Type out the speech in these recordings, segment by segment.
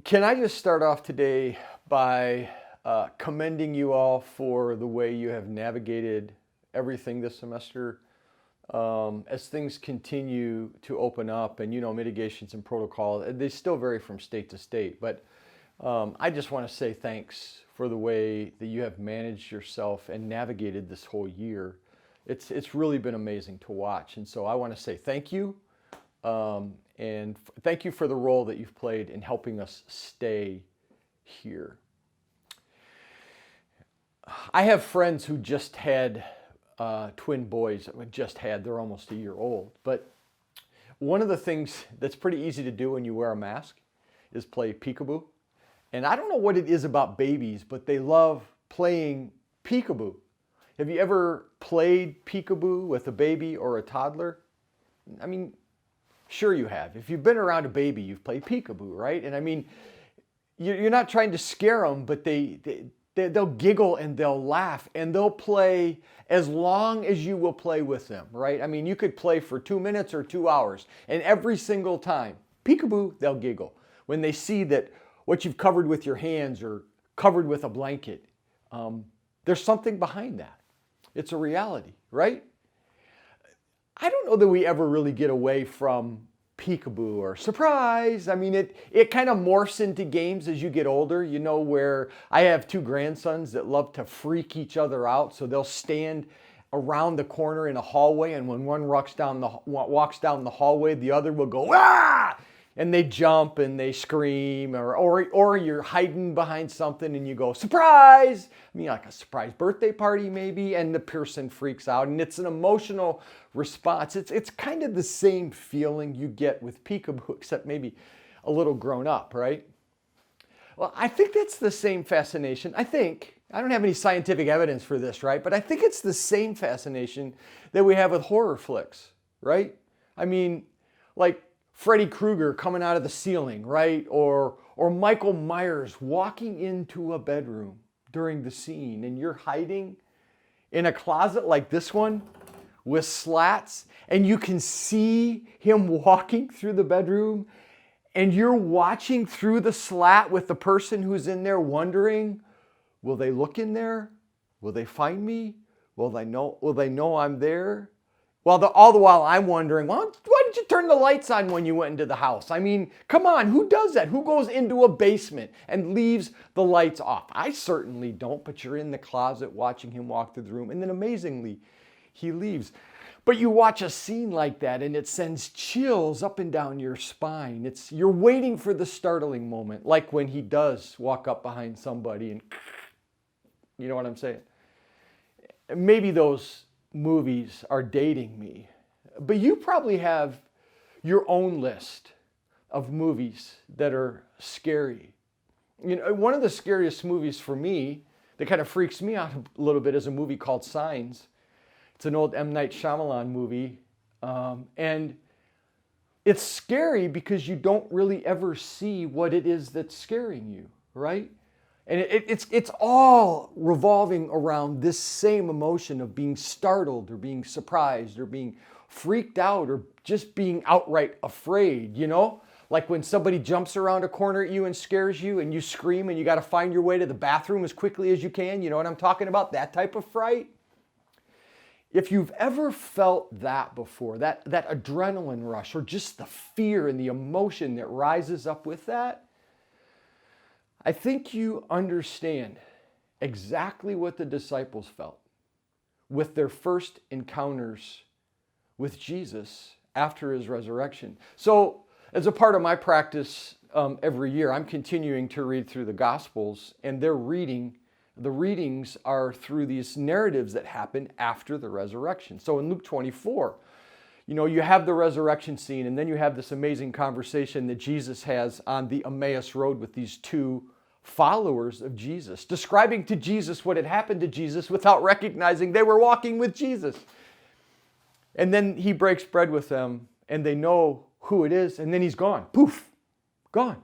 Can I just start off today by commending you all for the way you have navigated everything this semester as things continue to open up, and mitigations and protocol, they still vary from state to state, but I just want to say thanks for the way that you have managed yourself and navigated this whole year. It's really been amazing to watch, and so I want to say thank you. Thank you for the role that you've played in helping us stay here. I have friends who just had twin boys. They're almost a year old. But one of the things that's pretty easy to do when you wear a mask is play peekaboo. And I don't know what it is about babies, but they love playing peekaboo. Have you ever played peekaboo with a baby or a toddler? I mean, sure you have. If you've been around a baby, you've played peekaboo, right? And I mean, you're not trying to scare them, but they'll giggle and they'll laugh and they'll play as long as you will play with them, right? I mean, you could play for 2 minutes or 2 hours, and every single time, peekaboo, they'll giggle. When they see that what you've covered with your hands or covered with a blanket, there's something behind that. It's a reality, right? I don't know that we ever really get away from peekaboo or surprise. I mean, it kind of morphs into games as you get older, where I have 2 grandsons that love to freak each other out. So they'll stand around the corner in a hallway, and when one walks down the hallway, the other will go, ah! And they jump and they scream, or you're hiding behind something and you go, surprise! I mean, like a surprise birthday party maybe, and the person freaks out, and it's an emotional response. It's kind of the same feeling you get with peekaboo, except maybe a little grown up, right? Well, I think that's the same fascination. I don't have any scientific evidence for this, right? But I think it's the same fascination that we have with horror flicks, right? I mean, like Freddy Krueger coming out of the ceiling, right? Or Michael Myers walking into a bedroom during the scene, and you're hiding in a closet like this one with slats, and you can see him walking through the bedroom, and you're watching through the slat with the person who's in there wondering, will they look in there? Will they find me? Will they know I'm there? Well, all the while I'm wondering, well, why did you turn the lights on when you went into the house? I mean, come on, who does that? Who goes into a basement and leaves the lights off? I certainly don't, but you're in the closet watching him walk through the room, and then amazingly, he leaves. But you watch a scene like that and it sends chills up and down your spine. You're waiting for the startling moment, like when he does walk up behind somebody and you know what I'm saying? Maybe those movies are dating me, but you probably have your own list of movies that are scary. One of the scariest movies for me that kind of freaks me out a little bit is a movie called Signs. It's an old M. Night Shyamalan movie, and it's scary because you don't really ever see what it is that's scaring you, right? And it's all revolving around this same emotion of being startled or being surprised or being freaked out or just being outright afraid, Like when somebody jumps around a corner at you and scares you and you scream and you got to find your way to the bathroom as quickly as you can. You know what I'm talking about? That type of fright. If you've ever felt that before, that adrenaline rush or just the fear and the emotion that rises up with that, I think you understand exactly what the disciples felt with their first encounters with Jesus after his resurrection. So, as a part of my practice every year, I'm continuing to read through the Gospels, and the readings are through these narratives that happen after the resurrection. So in Luke 24, you have the resurrection scene, and then you have this amazing conversation that Jesus has on the Emmaus Road with these 2 followers of Jesus, describing to Jesus what had happened to Jesus without recognizing they were walking with Jesus. And then he breaks bread with them, and they know who it is, and then he's gone. Poof, gone.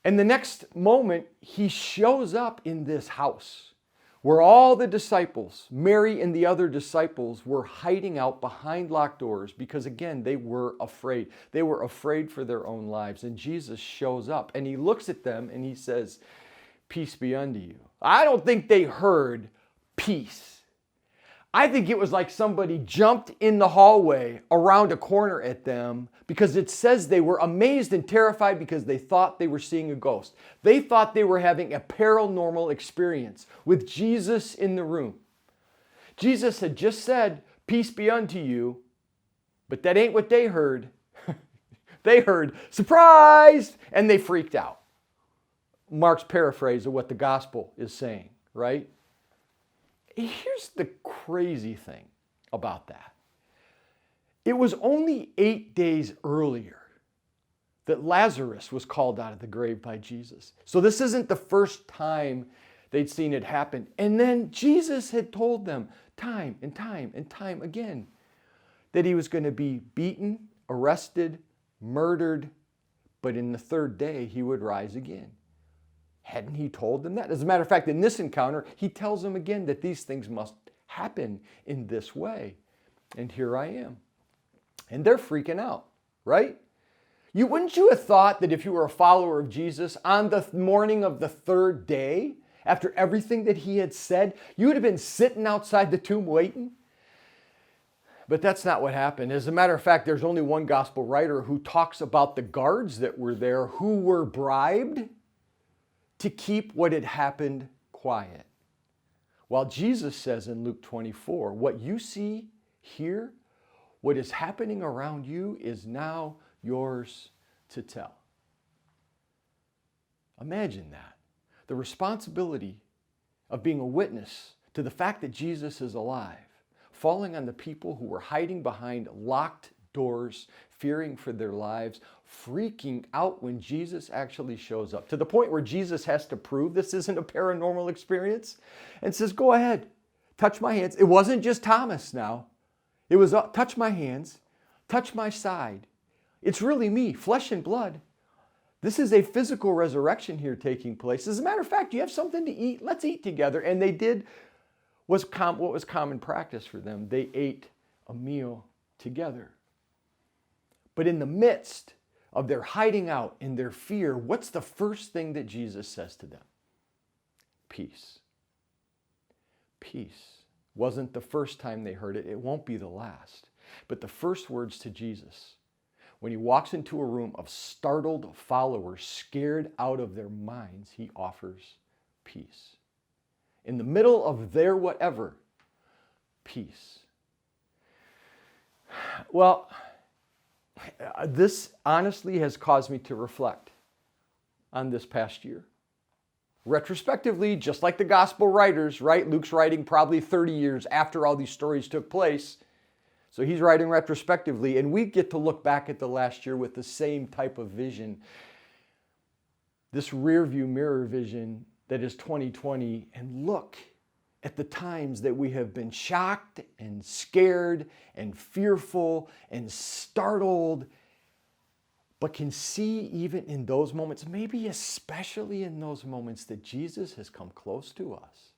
And the next moment, he shows up in this house where all the disciples, Mary and the other disciples, were hiding out behind locked doors because, again, they were afraid. They were afraid for their own lives. And Jesus shows up and he looks at them and he says, "Peace be unto you." I don't think they heard peace. I think it was like somebody jumped in the hallway around a corner at them, because it says they were amazed and terrified because they thought they were seeing a ghost. They thought they were having a paranormal experience with Jesus in the room. Jesus had just said, "Peace be unto you," but that ain't what they heard. They heard, "Surprise!" and they freaked out. Mark's paraphrase of what the gospel is saying, right? Here's the crazy thing about that. It was only 8 days earlier that Lazarus was called out of the grave by Jesus. So this isn't the first time they'd seen it happen. And then Jesus had told them time and time and time again that he was going to be beaten, arrested, murdered, but in the third day he would rise again. Hadn't he told them that? As a matter of fact, in this encounter, he tells them again that these things must happen in this way. And here I am. And they're freaking out, right? Wouldn't you have thought that if you were a follower of Jesus, on the morning of the third day, after everything that he had said, you would have been sitting outside the tomb waiting? But that's not what happened. As a matter of fact, there's only one gospel writer who talks about the guards that were there who were bribed to keep what had happened quiet. While Jesus says in Luke 24, what you see here, what is happening around you is now yours to tell. Imagine that. The responsibility of being a witness to the fact that Jesus is alive, falling on the people who were hiding behind locked doors, fearing for their lives, freaking out when Jesus actually shows up, to the point where Jesus has to prove this isn't a paranormal experience and says, "Go ahead, touch my hands." It wasn't just Thomas now. It was, touch my hands, touch my side. It's really me, flesh and blood. This is a physical resurrection here taking place. As a matter of fact, you have something to eat. Let's eat together. And they did what was common practice for them. They ate a meal together. But in the midst of their hiding out and their fear, what's the first thing that Jesus says to them? Peace. Peace. Wasn't the first time they heard it. It won't be the last. But the first words to Jesus, when he walks into a room of startled followers, scared out of their minds, he offers peace. In the middle of their whatever, peace. Well, this honestly has caused me to reflect on this past year. Retrospectively, just like the gospel writers, right? Luke's writing probably 30 years after all these stories took place. So he's writing retrospectively, and we get to look back at the last year with the same type of vision. This rear view mirror vision that is 2020, and look at the times that we have been shocked and scared and fearful and startled, but can see even in those moments, maybe especially in those moments, that Jesus has come close to us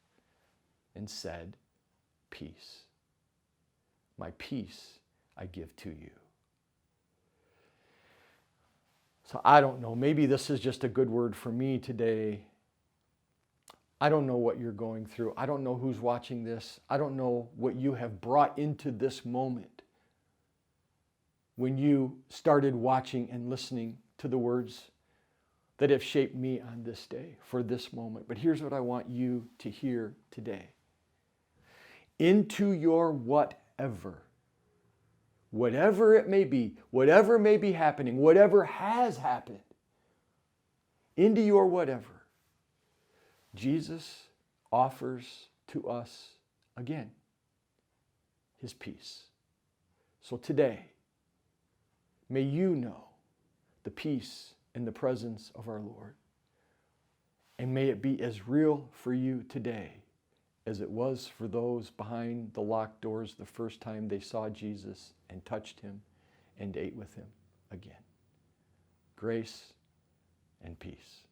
and said, "Peace. My peace I give to you." So I don't know, maybe this is just a good word for me today. I don't know what you're going through. I don't know who's watching this. I don't know what you have brought into this moment when you started watching and listening to the words that have shaped me on this day for this moment. But here's what I want you to hear today. Into your whatever it may be, whatever may be happening, whatever has happened, into your whatever, Jesus offers to us again his peace. So today, may you know the peace and the presence of our Lord. And may it be as real for you today as it was for those behind the locked doors the first time they saw Jesus and touched him and ate with him again. Grace and peace.